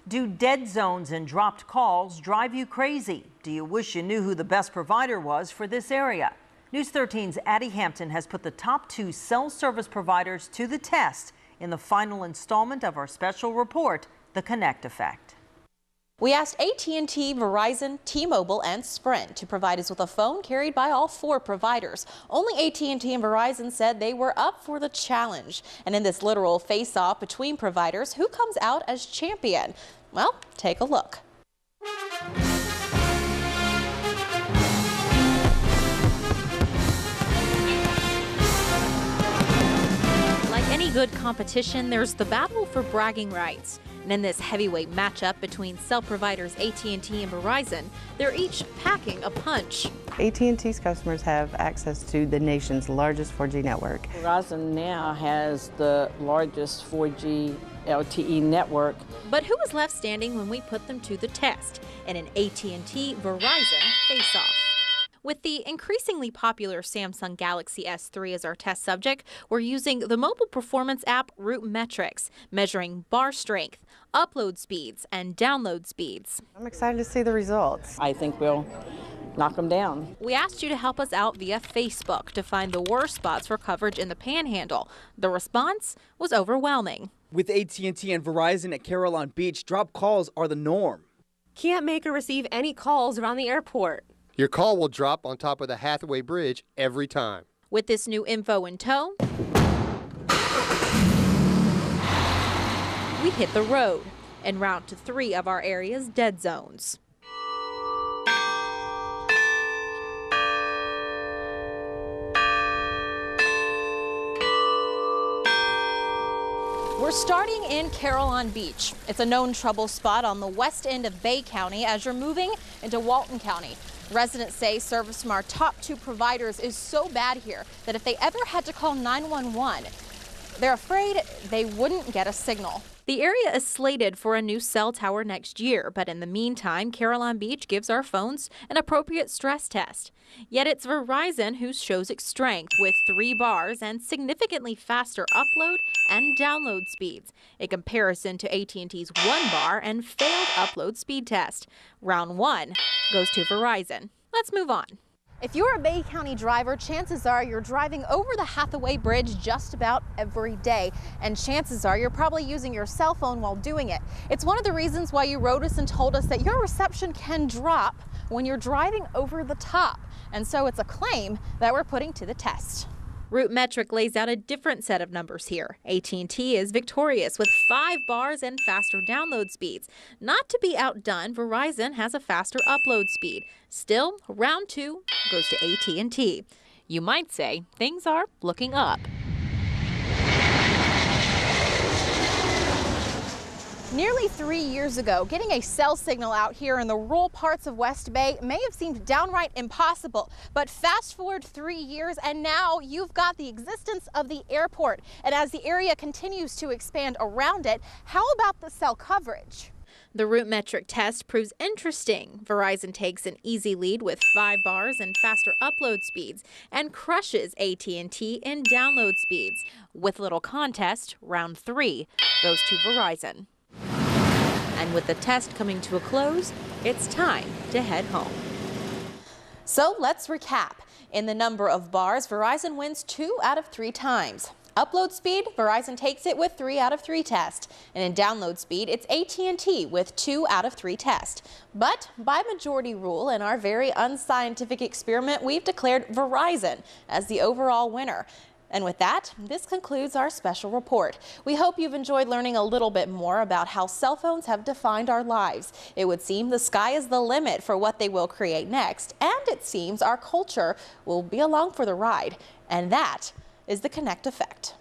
Do dead zones and dropped calls drive you crazy? Do you wish you knew who the best provider was for this area? News 13's Addie Hampton has put the top 2 cell service providers to the test in the final installment of our special report, The Connect Effect. We asked AT&T, Verizon, T-Mobile, and Sprint to provide us with a phone carried by all 4 providers. Only AT&T and Verizon said they were up for the challenge. And in this literal face-off between providers, who comes out as champion? Well, take a look. Like any good competition, there's the battle for bragging rights. And in this heavyweight matchup between cell providers AT&T and Verizon, they're each packing a punch. AT&T's customers have access to the nation's largest 4G network. Verizon now has the largest 4G LTE network. But who was left standing when we put them to the test in an AT&T Verizon face-off? With the increasingly popular Samsung Galaxy S3 as our test subject, we're using the mobile performance app Root Metrics, measuring bar strength, upload speeds, and download speeds. I'm excited to see the results. I think we'll knock them down. We asked you to help us out via Facebook to find the worst spots for coverage in the Panhandle. The response was overwhelming. With AT&T and Verizon at Caroline Beach, drop calls are the norm. Can't make or receive any calls around the airport. Your call will drop on top of the Hathaway Bridge every time. With this new info in tow, we hit the road and route to 3 of our area's dead zones. We're starting in Caroline Beach. It's a known trouble spot on the west end of Bay County as you're moving into Walton County. Residents say service from our top 2 providers is so bad here that if they ever had to call 911, they're afraid they wouldn't get a signal. The area is slated for a new cell tower next year, but in the meantime, Caroline Beach gives our phones an appropriate stress test. Yet it's Verizon who shows its strength with 3 bars and significantly faster upload and download speeds, a comparison to AT&T's 1 bar and failed upload speed test. Round 1 goes to Verizon. Let's move on. If you're a Bay County driver, chances are you're driving over the Hathaway Bridge just about every day. And chances are you're probably using your cell phone while doing it. It's one of the reasons why you wrote us and told us that your reception can drop when you're driving over the top. And so it's a claim that we're putting to the test. Root Metric lays out a different set of numbers here. AT&T is victorious with 5 bars and faster download speeds. Not to be outdone, Verizon has a faster upload speed. Still, round 2 goes to AT&T. You might say things are looking up. Nearly 3 years ago, getting a cell signal out here in the rural parts of West Bay may have seemed downright impossible. But fast forward 3 years and now you've got the existence of the airport. And as the area continues to expand around it, how about the cell coverage? The Root Metric test proves interesting. Verizon takes an easy lead with 5 bars and faster upload speeds and crushes AT&T in download speeds. With little contest, round 3 goes to Verizon. And with the test coming to a close, it's time to head home. So let's recap. In the number of bars, Verizon wins 2 out of 3 times. Upload speed, Verizon takes it with 3 out of 3 tests. And in download speed, it's AT&T with 2 out of 3 tests. But by majority rule in our very unscientific experiment, we've declared Verizon as the overall winner. And with that, this concludes our special report. We hope you've enjoyed learning a little bit more about how cell phones have defined our lives. It would seem the sky is the limit for what they will create next, and it seems our culture will be along for the ride. And that is the Connect Effect.